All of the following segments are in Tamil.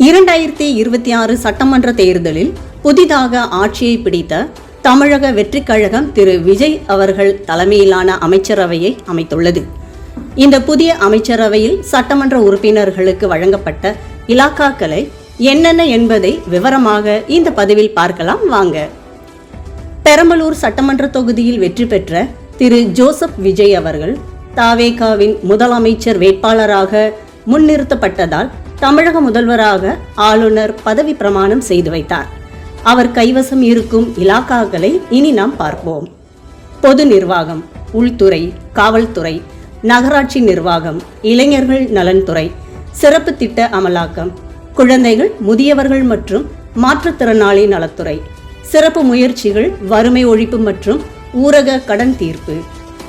2026 சட்டமன்ற தேர்தலில் புதிதாக ஆட்சியை பிடித்த தமிழக வெற்றிக் கழகம் திரு விஜய் அவர்கள் தலைமையிலான அமைச்சரவையை அமைத்துள்ளது. இந்த புதிய அமைச்சரவையில் சட்டமன்ற உறுப்பினர்களுக்கு வழங்கப்பட்ட இலாக்காக்களை என்னென்ன என்பதை விவரமாக இந்த பதிவில் பார்க்கலாம் வாங்க. பெரம்பலூர் சட்டமன்ற தொகுதியில் வெற்றி பெற்ற திரு ஜோசப் விஜய் அவர்கள் தவேகாவின் முதலமைச்சர் வேட்பாளராக முன்னிறுத்தப்பட்டதால் தமிழக முதல்வராக ஆளுநர் பதவி பிரமாணம் செய்து வைத்தார். அவர் கைவசம் இருக்கும் இலாக்காக்களை இனி நாம் பார்ப்போம். பொது நிர்வாகம், உள்துறை, காவல்துறை, நகராட்சி நிர்வாகம், இளைஞர்கள் நலன்துறை, சிறப்பு திட்ட அமலாக்கம், குழந்தைகள், முதியவர்கள் மற்றும் மாற்றுத்திறனாளி நலத்துறை, சிறப்பு முயற்சிகள், வறுமை ஒழிப்பு மற்றும் ஊரக கடன் தீர்ப்பு,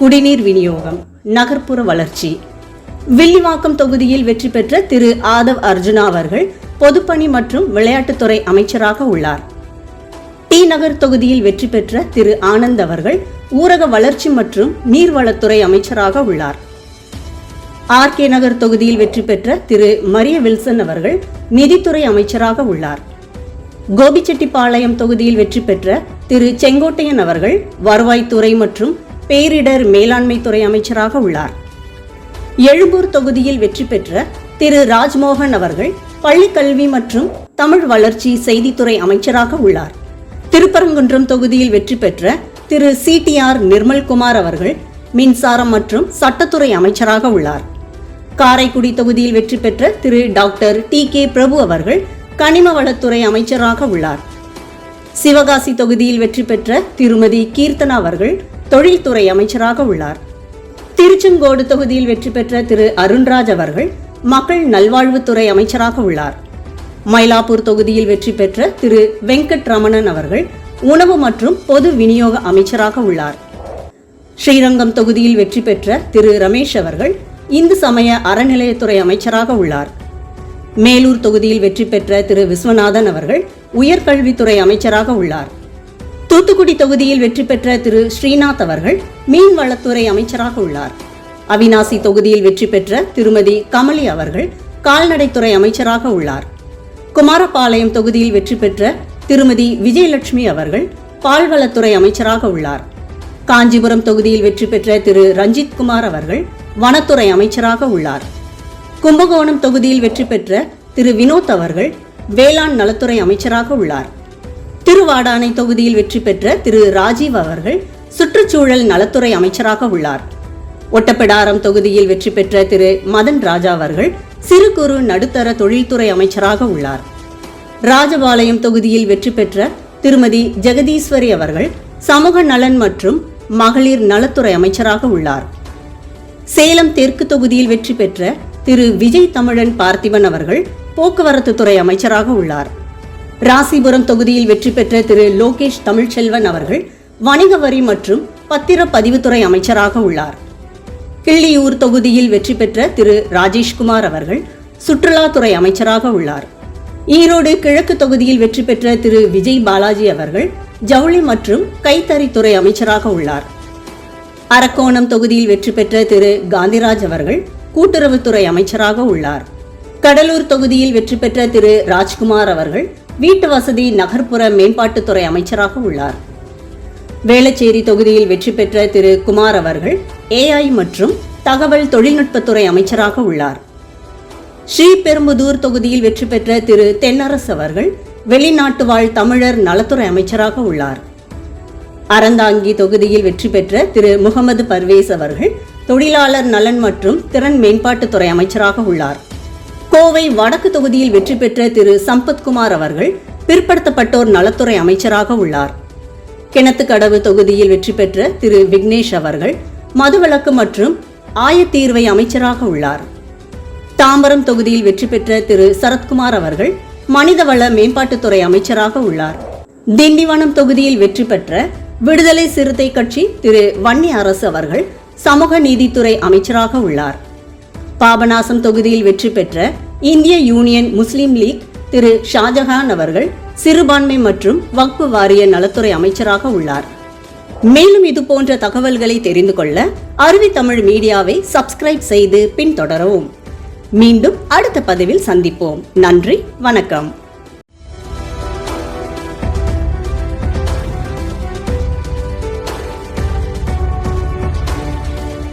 குடிநீர் விநியோகம், நகர்ப்புற வளர்ச்சி. வில்லிவாக்கம் தொகுதியில் வெற்றி பெற்ற திரு ஆதவ் அர்ஜுனா அவர்கள் பொதுப்பணி மற்றும் விளையாட்டுத்துறை அமைச்சராக உள்ளார். டி நகர் தொகுதியில் வெற்றி பெற்ற திரு ஆனந்த் அவர்கள் ஊரக வளர்ச்சி மற்றும் நீர்வளத்துறை அமைச்சராக உள்ளார். ஆர்கே நகர் தொகுதியில் வெற்றி பெற்ற திரு மரிய வில்சன் அவர்கள் நிதித்துறை அமைச்சராக உள்ளார். கோபிச்செட்டிப்பாளையம் தொகுதியில் வெற்றி பெற்ற திரு செங்கோட்டையன் அவர்கள் வருவாய்த்துறை மற்றும் பேரிடர் மேலாண்மை துறை அமைச்சராக உள்ளார். எழும்பூர் தொகுதியில் வெற்றி பெற்ற திரு ராஜ்மோகன் அவர்கள் பள்ளிக்கல்வி மற்றும் தமிழ் வளர்ச்சி செய்தித்துறை அமைச்சராக உள்ளார். திருப்பரங்குன்றம் தொகுதியில் வெற்றி பெற்ற திரு சிடிஆர் நிர்மல்குமார் அவர்கள் மின்சாரம் மற்றும் சட்டத்துறை அமைச்சராக உள்ளார். காரைக்குடி தொகுதியில் வெற்றி பெற்ற திரு டாக்டர் டி.கே. பிரபு அவர்கள் கனிம வளத்துறை அமைச்சராக உள்ளார். சிவகாசி தொகுதியில் வெற்றி பெற்ற திருமதி கீர்த்தனா அவர்கள் தொழில்துறை அமைச்சராக உள்ளார். திருச்செங்கோடு தொகுதியில் வெற்றி பெற்ற திரு அருண்ராஜ் அவர்கள் மக்கள் நல்வாழ்வுத்துறை அமைச்சராக உள்ளார். மயிலாப்பூர் தொகுதியில் வெற்றி பெற்ற திரு வெங்கட் ரமணன் அவர்கள் உணவு மற்றும் பொது விநியோக அமைச்சராக உள்ளார். ஸ்ரீரங்கம் தொகுதியில் வெற்றி பெற்ற திரு ரமேஷ் அவர்கள் இந்து சமய அறநிலையத்துறை அமைச்சராக உள்ளார். மேலூர் தொகுதியில் வெற்றி பெற்ற திரு விஸ்வநாதன் அவர்கள் உயர்கல்வித்துறை அமைச்சராக உள்ளார். தூத்துக்குடி தொகுதியில் வெற்றி பெற்ற திரு ஸ்ரீநாத் அவர்கள் மீன்வளத்துறை அமைச்சராக உள்ளார். அவினாசி தொகுதியில் வெற்றி பெற்ற திருமதி கமலி அவர்கள் கால்நடைத்துறை அமைச்சராக உள்ளார். குமாரபாளையம் தொகுதியில் வெற்றி பெற்ற திருமதி விஜயலட்சுமி அவர்கள் பால்வளத்துறை அமைச்சராக உள்ளார். காஞ்சிபுரம் தொகுதியில் வெற்றி பெற்ற திரு ரஞ்சித் குமார் அவர்கள் வனத்துறை அமைச்சராக உள்ளார். கும்பகோணம் தொகுதியில் வெற்றி பெற்ற திரு வினோத் அவர்கள் வேளாண் நலத்துறை அமைச்சராக உள்ளார். திருவாடானை தொகுதியில் வெற்றி பெற்ற திரு ராஜீவ் அவர்கள் சுற்றுச்சூழல் நலத்துறை அமைச்சராக உள்ளார். ஒட்டப்பிடாரம் தொகுதியில் வெற்றி பெற்ற திரு மதன் ராஜா அவர்கள் சிறு குறு நடுத்தர தொழில்துறை அமைச்சராக உள்ளார். ராஜபாளையம் தொகுதியில் வெற்றி பெற்ற திருமதி ஜெகதீஸ்வரி அவர்கள் சமூக நலன் மற்றும் மகளிர் நலத்துறை அமைச்சராக உள்ளார். சேலம் தெற்கு தொகுதியில் வெற்றி பெற்ற திரு விஜய் தமிழன் பார்த்திபன் அவர்கள் போக்குவரத்து துறை அமைச்சராக உள்ளார். ராசிபுரம் தொகுதியில் வெற்றி பெற்ற திரு லோகேஷ் தமிழ்ச்செல்வன் அவர்கள் வணிக வரி மற்றும் பத்திரப்பதிவுத்துறை அமைச்சராக உள்ளார். கிள்ளியூர் தொகுதியில் வெற்றி பெற்ற திரு ராஜேஷ்குமார் அவர்கள் சுற்றுலாத்துறை அமைச்சராக உள்ளார். ஈரோடு கிழக்கு தொகுதியில் வெற்றி பெற்ற திரு விஜய் பாலாஜி அவர்கள் ஜவுளி மற்றும் கைத்தறித்துறை அமைச்சராக உள்ளார். அரக்கோணம் தொகுதியில் வெற்றி பெற்ற திரு காந்திராஜ் அவர்கள் கூட்டுறவுத்துறை அமைச்சராக உள்ளார். கடலூர் தொகுதியில் வெற்றி பெற்ற திரு ராஜ்குமார் அவர்கள் வீட்டு வசதி நகர்ப்புற மேம்பாட்டுத்துறை அமைச்சராக உள்ளார். வேளச்சேரி தொகுதியில் வெற்றி பெற்ற திரு குமார் அவர்கள் AI மற்றும் தகவல் தொழில்நுட்பத்துறை அமைச்சராக உள்ளார். ஸ்ரீபெரும்புதூர் தொகுதியில் வெற்றி பெற்ற திரு தென்னரசு அவர்கள் வெளிநாட்டு வாழ் தமிழர் நலத்துறை அமைச்சராக உள்ளார். அறந்தாங்கி தொகுதியில் வெற்றி பெற்ற திரு முகமது பர்வேஸ் அவர்கள் தொழிலாளர் நலன் மற்றும் திறன் மேம்பாட்டுத்துறை அமைச்சராக உள்ளார். கோவை வடக்கு தொகுதியில் வெற்றி பெற்ற திரு சம்பத்குமார் அவர்கள் பிற்படுத்தப்பட்டோர் நலத்துறை அமைச்சராக உள்ளார். கிணத்துக்கடவு தொகுதியில் வெற்றி பெற்ற திரு விக்னேஷ் அவர்கள் மதுவிலக்கு மற்றும் ஆயத்தீர்வை அமைச்சராக உள்ளார். தாம்பரம் தொகுதியில் வெற்றி பெற்ற திரு சரத்குமார் அவர்கள் மனிதவள மேம்பாட்டுத்துறை அமைச்சராக உள்ளார். திண்டிவனம் தொகுதியில் வெற்றி பெற்ற விடுதலை சிறுத்தை கட்சி திரு வன்னி அரசு அவர்கள் சமூக நீதித்துறை அமைச்சராக உள்ளார். பாபநாசம் தொகுதியில் வெற்றி பெற்ற இந்திய யூனியன் முஸ்லீம் லீக் திரு ஷாஜஹான் அவர்கள் சிறுபான்மை மற்றும் வக்ஃபு வாரிய நலத்துறை அமைச்சராக உள்ளார். மேலும் இது போன்ற தகவல்களை தெரிந்து கொள்ள அருவி தமிழ் மீடியாவை சப்ஸ்கிரைப் செய்து பின்தொடரவும். மீண்டும் அடுத்த பதிவில் சந்திப்போம். நன்றி, வணக்கம்.